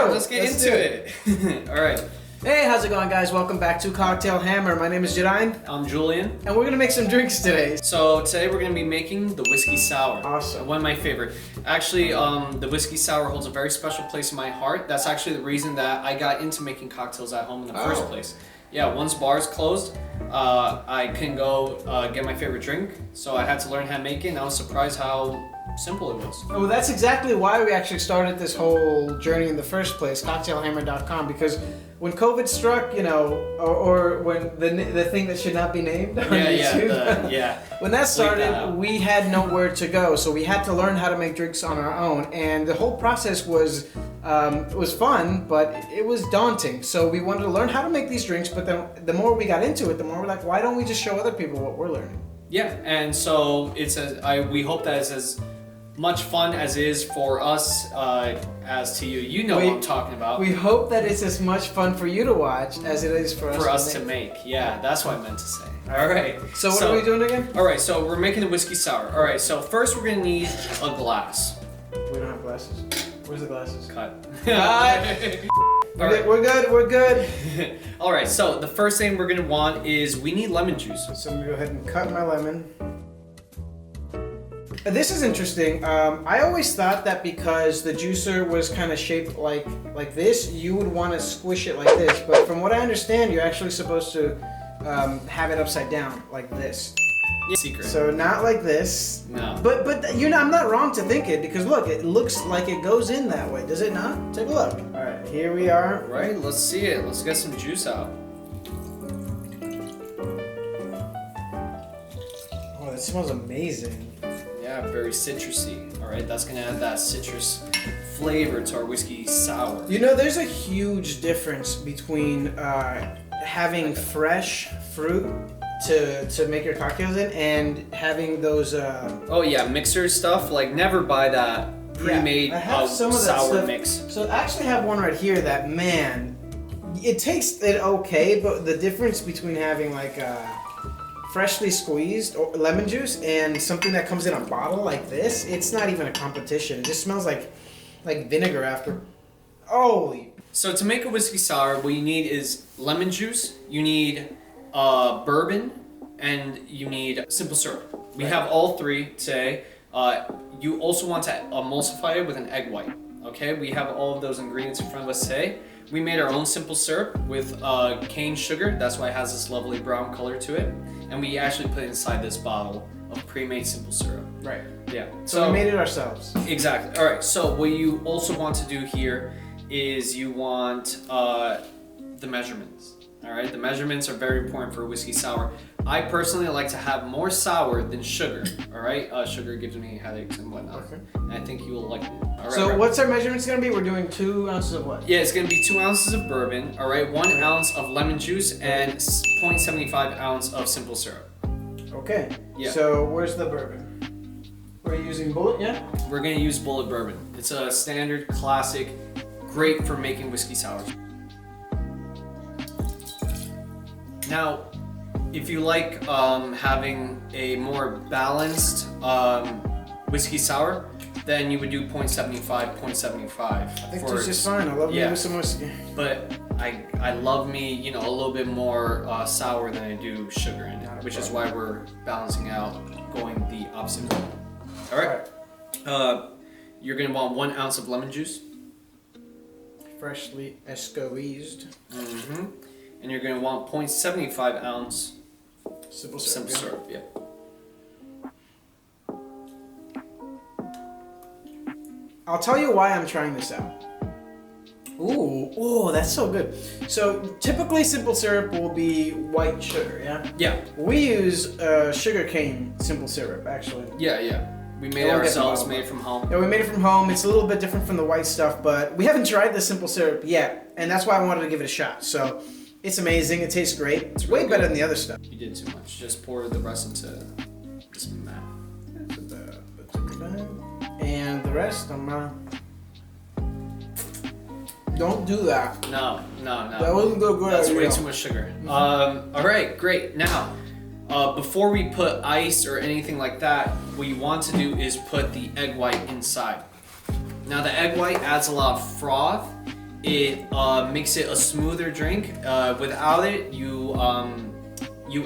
go. Let's get into it. All right. Hey, how's it going, guys? Welcome back to Cocktail Hammer. My name is Jedian. I'm Julian. And we're going to make some drinks today. So today we're going to be making the whiskey sour. Awesome. One of my favorite. Actually, the whiskey sour holds a very special place in my heart. That's actually the reason that I got into making cocktails at home in the first place. Yeah, once bars closed, I couldn't go get my favorite drink, so I had to learn how to make it, and I was surprised how simple it was. Well, that's exactly why we actually started this whole journey in the first place, cocktailhammer.com, because when COVID struck, or when the thing that should not be named on YouTube, when that started, we had nowhere to go, so we had to learn how to make drinks on our own, and the whole process was fun, but it was daunting. So we wanted to learn how to make these drinks, but then the more we got into it, the more we're like, why don't we just show other people what we're learning? Yeah, and so we hope that it's as much fun as it is for us as to you. You know what I'm talking about. We hope that it's as much fun for you to watch as it is for us to make. Yeah, that's what I meant to say. All right. So what are we doing again? All right, so we're making a whiskey sour. All right, so first we're gonna need a glass. We don't have glasses. Where's the glasses? Cut. We're good. All right, so the first thing we're gonna want is we need lemon juice. So I'm gonna go ahead and cut my lemon. This is interesting. I always thought that because the juicer was kind of shaped like this, you would want to squish it like this. But from what I understand, you're actually supposed to have it upside down like this. Secret. So not like this. No. But I'm not wrong to think it, because look, it looks like it goes in that way. Does it not? Take a look. All right, here we are. Right. Let's see it. Let's get some juice out. Oh, that smells amazing. Yeah, very citrusy. All right, that's gonna add that citrus flavor to our whiskey sour. There's a huge difference between having fresh fruit to make your cocktails in and having those. Oh yeah, mixer stuff. Like never buy that pre-made sour mix. So I actually have one right here that, man, it tastes okay, but the difference between having like freshly squeezed or lemon juice and something that comes in a bottle like this, it's not even a competition. It just smells like vinegar after. Holy. So to make a whiskey sour, what you need is lemon juice, you need bourbon, and you need simple syrup. We have all three today. You also want to emulsify it with an egg white. Okay, we have all of those ingredients in front of us today. We made our own simple syrup with cane sugar. That's why it has this lovely brown color to it. And we actually put it inside this bottle of pre-made simple syrup. Right. Yeah. So we made it ourselves. Exactly. All right. So what you also want to do here is you want the measurements. All right. The measurements are very important for a whiskey sour. I personally like to have more sour than sugar. All right. Sugar gives me headaches and whatnot. Okay. And I think you will like it. All right. So what's our measurements gonna be? We're doing 2 ounces of what? Yeah, it's gonna be 2 ounces of bourbon. All right. 1 ounce of lemon juice and 0.75 ounce of simple syrup. Okay. Yeah. So where's the bourbon? We're using Bullet, yeah? We're gonna use Bullet bourbon. It's a standard, classic, great for making whiskey sours. Now, if you like having a more balanced whiskey sour, then you would do 0.75, 0.75. I think that's just fine. I love me with some whiskey. But I love me, a little bit more sour than I do sugar in it, which is why we're balancing out, going the opposite way. All right. You're gonna want 1 ounce of lemon juice. Freshly squeezed. Mm-hmm. And you're gonna want 0.75 ounce simple syrup. Yeah. I'll tell you why I'm trying this out. Ooh, that's so good. So typically simple syrup will be white sugar, yeah? Yeah. We use sugar cane simple syrup, actually. Yeah. We made it ourselves, made it from home. Yeah, we made it from home. It's a little bit different from the white stuff, but we haven't tried the simple syrup yet, and that's why I wanted to give it a shot. So it's amazing. It tastes great. It's way better than the other stuff. You did too much. Just pour the rest into this mat. And the rest, don't do that. No. That wasn't good. That's way too much sugar. All right, great. Now, before we put ice or anything like that, what you want to do is put the egg white inside. Now, the egg white adds a lot of froth It makes it a smoother drink. Without it, you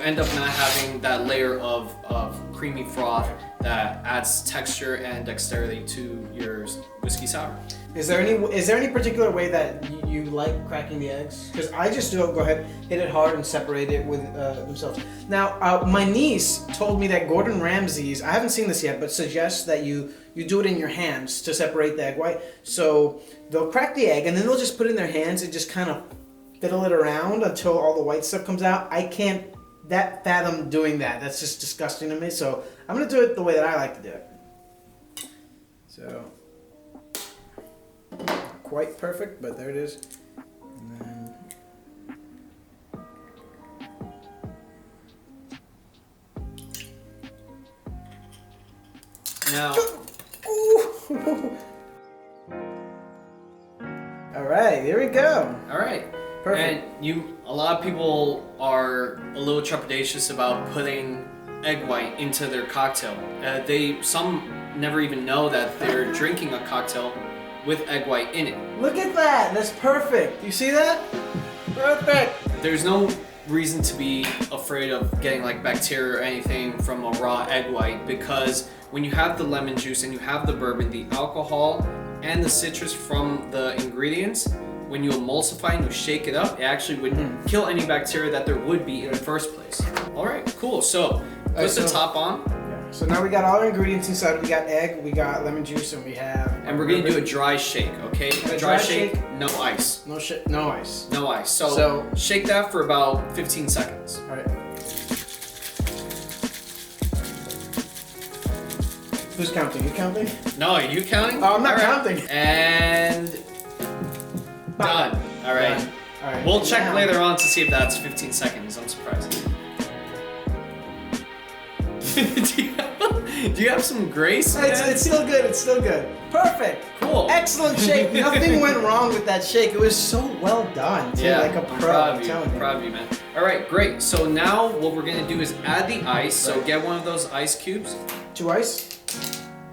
end up not having that layer of creamy froth that adds texture and dexterity to your whiskey sour. Is there any particular way that you like cracking the eggs? Because I just go ahead, hit it hard, and separate it with themselves. Now, my niece told me that Gordon Ramsay's, I haven't seen this yet, but suggests that you do it in your hands to separate the egg white. So they'll crack the egg, and then they'll just put it in their hands and just kind of fiddle it around until all the white stuff comes out. I can't fathom doing that. That's just disgusting to me. So I'm gonna do it the way that I like to do it. So. Quite perfect, but there it is. And then... Now. All right, here we go. All right. Perfect. And a lot of people are a little trepidatious about putting egg white into their cocktail. Some never even know that they're drinking a cocktail with egg white in it. Look at that. That's perfect. You see that? Perfect. There's no reason to be afraid of getting like bacteria or anything from a raw egg white, because when you have the lemon juice and you have the bourbon, the alcohol and the citrus from the ingredients, when you emulsify and you shake it up, it actually would kill any bacteria that there would be in the first place. All right, cool. So put the top on. So now we got all our ingredients inside. We got egg, we got lemon juice, and we have... And we're going to do a dry shake, okay? A dry shake, no ice. No ice. No ice. So shake that for about 15 seconds. All right. Who's counting? You counting? No, are you counting? Oh, I'm not counting. And... done. All right. Done. All right. We'll check later on to see if that's 15 seconds. I'm surprised. Do you have some grace? It's still good. It's still good. Perfect. Cool. Excellent shake. Nothing went wrong with that shake. It was so well done. Too, Yeah, like a pro. I'm proud of you, man. All right, great. So now what we're gonna do is add the ice. So get one of those ice cubes. 2 ice?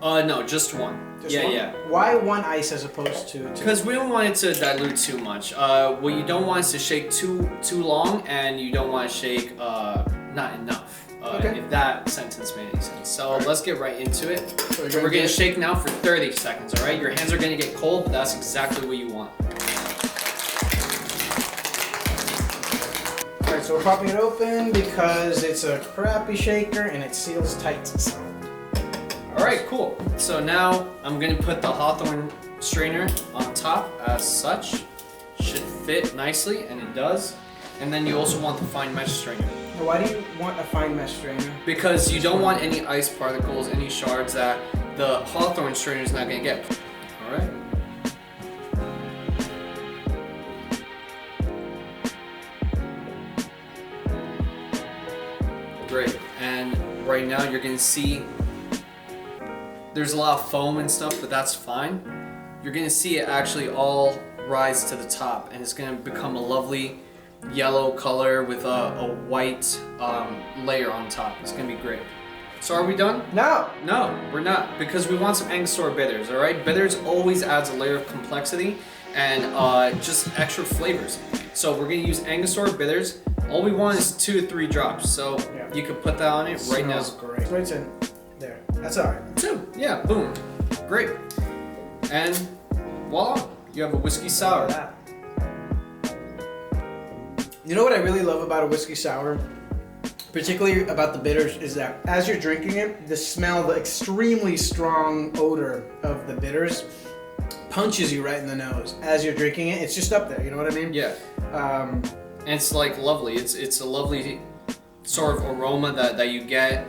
No, just one. Just one? Yeah. Why 1 ice as opposed to 2? Because we don't want it to dilute too much. What you don't want is to shake too long, and you don't want to shake not enough. Okay. If that sentence made any sense. So let's get right into it. So we're gonna shake now for 30 seconds, all right? Your hands are gonna get cold, but that's exactly what you want. All right, so we're popping it open because it's a crappy shaker and it seals tight. So. All right, cool. So now I'm gonna put the Hawthorne strainer on top as such. Should fit nicely, and it does. And then you also want the fine mesh strainer. Now, why do you want a fine mesh strainer? Because you don't want any ice particles, any shards that the Hawthorne strainer is not gonna get. All right. Great. And right now you're gonna see there's a lot of foam and stuff, but that's fine. You're gonna see it actually all rise to the top, and it's gonna become a lovely yellow color with a white layer on top. It's gonna be great. So are we done? No. No, we're not, because we want some Angostura bitters, all right? Bitters always adds a layer of complexity and just extra flavors. So we're gonna use Angostura bitters. All we want is 2 to 3 drops. So you can put that on it right now. Great. Right in there. That's all right. 2. Yeah, boom. Great. And voila, you have a whiskey sour. You know what I really love about a whiskey sour, particularly about the bitters, is that as you're drinking it, the smell, the extremely strong odor of the bitters punches you right in the nose as you're drinking it. It's just up there, you know what I mean? Yeah. And it's like lovely. It's a lovely sort of aroma that you get.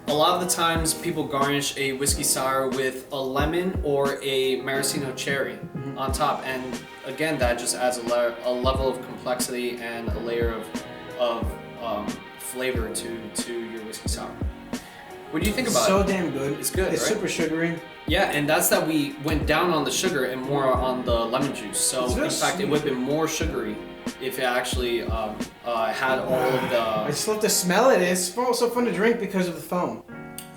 A lot of the times people garnish a whiskey sour with a lemon or a maraschino cherry on top, and again that just adds a level of complexity and a layer of flavor to your whiskey sour. What do you think about it? So damn good. It's good, It's right? super sugary. Yeah, and that's that we went down on the sugar and more on the lemon juice. So in fact, it would have been more sugary if it actually had all of the... I just love to smell it. It's so fun to drink because of the foam.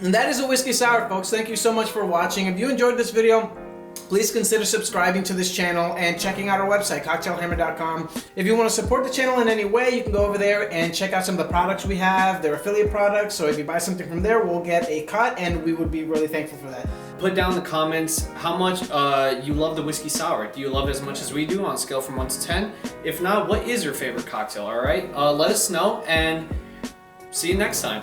And that is a whiskey sour, folks. Thank you so much for watching. If you enjoyed this video, please consider subscribing to this channel and checking out our website, cocktailhammer.com. If you want to support the channel in any way, you can go over there and check out some of the products we have. They're affiliate products, so if you buy something from there, we'll get a cut, and we would be really thankful for that. Put down in the comments how much you love the whiskey sour. Do you love it as much as we do on a scale from 1 to 10? If not, what is your favorite cocktail, all right? Let us know, and see you next time.